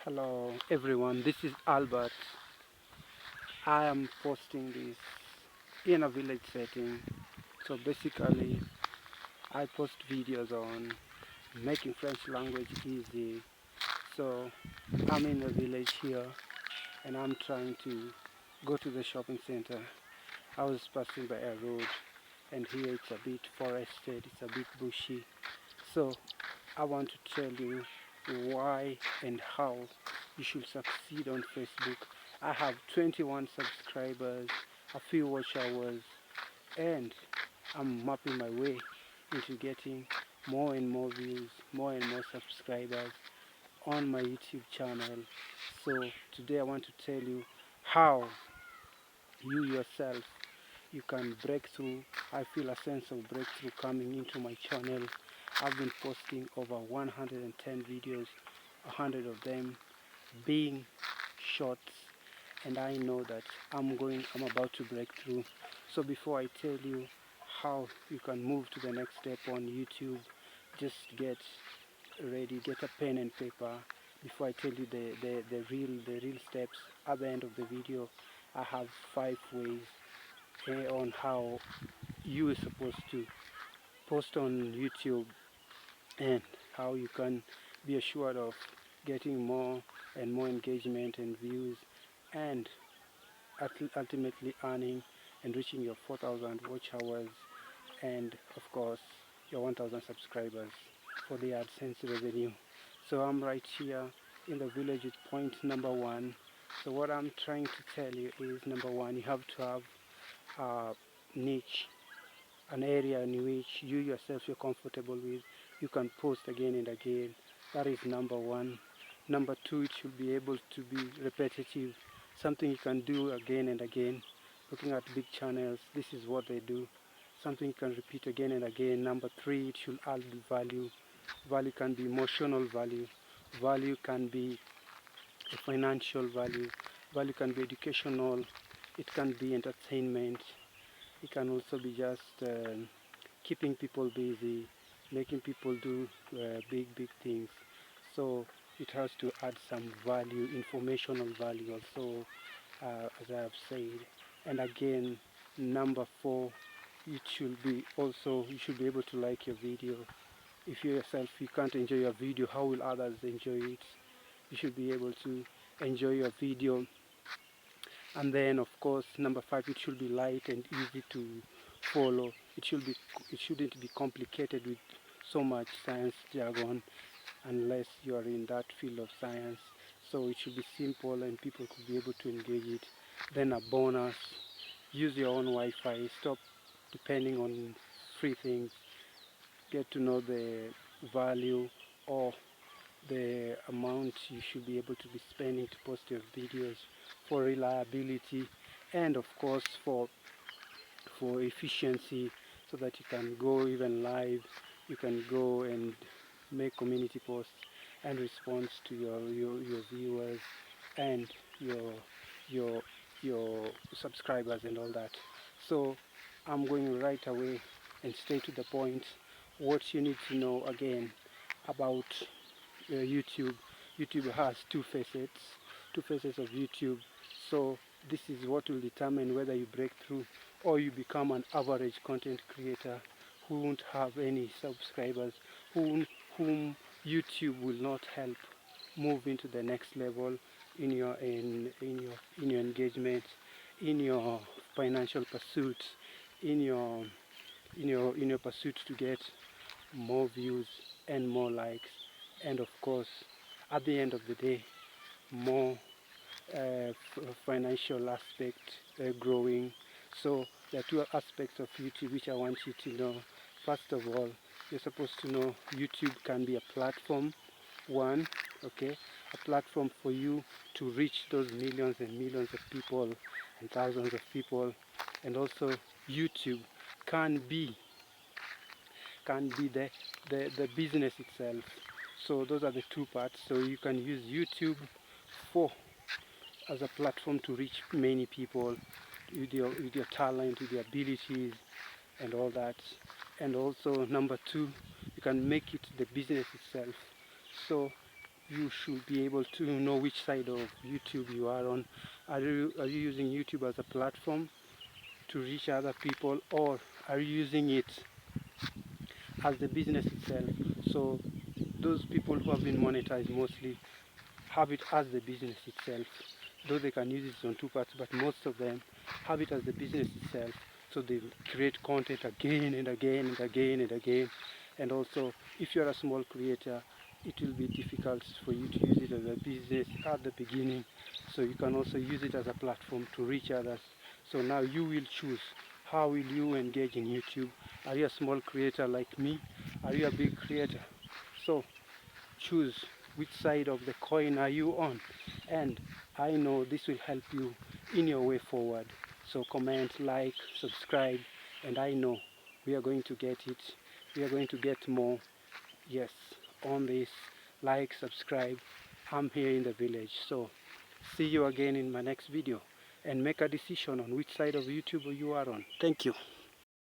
Hello everyone, this is Albert. I am posting this in a village setting. So basically, I post videos on making French language easy. So I'm in a village here and I'm trying to go to the shopping center. I was passing by a road and here it's a bit forested, it's a bit bushy. So I want to tell you why and how you should succeed on Facebook. I have 21 subscribers, a few watch hours, and I'm mapping my way into getting more and more views, more and more subscribers on my YouTube channel. So today I want to tell you how you yourself you can break through. I feel a sense of breakthrough coming into my channel. I've been posting over 110 videos, 100 of them being shorts, and I know that I'm about to break through. So before I tell you how you can move to the next step on YouTube, just get ready, get a pen and paper. Before I tell you the real steps at the end of the video, I have 5 ways on how you are supposed to post on YouTube and how you can be assured of getting more and more engagement and views and ultimately earning and reaching your 4,000 watch hours and of course your 1,000 subscribers for the AdSense revenue. So I'm right here in the village with point number one. So what I'm trying to tell you is, number one, you have to have a niche, an area in which you yourself you're comfortable with, you can post again and again. That is number one. Number two, it should be able to be repetitive, something you can do again and again. Looking at big channels, this is what they do, something you can repeat again and again. Number three, it should add value. Value can be emotional value, value can be a financial value, value can be educational, it can be entertainment, it can also be just keeping people busy, making people do big things. So it has to add some value, informational value also, as I have said. And again, number four, it should be also, you should be able to like your video. If you yourself you can't enjoy your video, how will others enjoy it? You should be able to enjoy your video. And then of course number five, it should be light and easy to follow. It shouldn't be complicated with so much science jargon unless you are in that field of science. So it should be simple and people could be able to engage it. Then a bonus, use your own Wi-Fi, stop depending on free things, get to know the value or the amount you should be able to be spending to post your videos for reliability and of course for efficiency, so that you can go even live, you can go and make community posts and response to your viewers and your your your subscribers and all that. So I'm going right away and straight to the point. What you need to know again about YouTube. YouTube has two faces of YouTube. So this is what will determine whether you break through or you become an average content creator who won't have any subscribers, whom YouTube will not help move into the next level in your engagement, in your financial pursuits, in your in your pursuit to get more views and more likes, and of course at the end of the day more financial aspect growing. So there are two aspects of YouTube which I want you to know. First of all, you're supposed to know YouTube can be a platform, one, okay, a platform for you to reach those millions and millions of people and thousands of people. And also YouTube can be the business itself. So those are the two parts. So you can use YouTube for as a platform to reach many people with your talent, with your abilities and all that. And also number two, you can make it the business itself. So you should be able to know which side of YouTube you are on. Are you using YouTube as a platform to reach other people, or are you using it as the business itself? So those people who have been monetized mostly have it as the business itself, though they can use it on two parts, but most of them have it as the business itself. So they create content again and again and again and again. And also, if you're a small creator, it will be difficult for you to use it as a business at the beginning. So you can also use it as a platform to reach others. So now you will choose, how will you engage in YouTube? Are you a small creator like me? Are you a big creator? So choose which side of the coin are you on, and I know this will help you in your way forward. So comment, like, subscribe, and I know we are going to get it. We are going to get more, yes, on this. Like, subscribe. I'm here in the village. So see you again in my next video, and make a decision on which side of YouTube you are on. Thank you.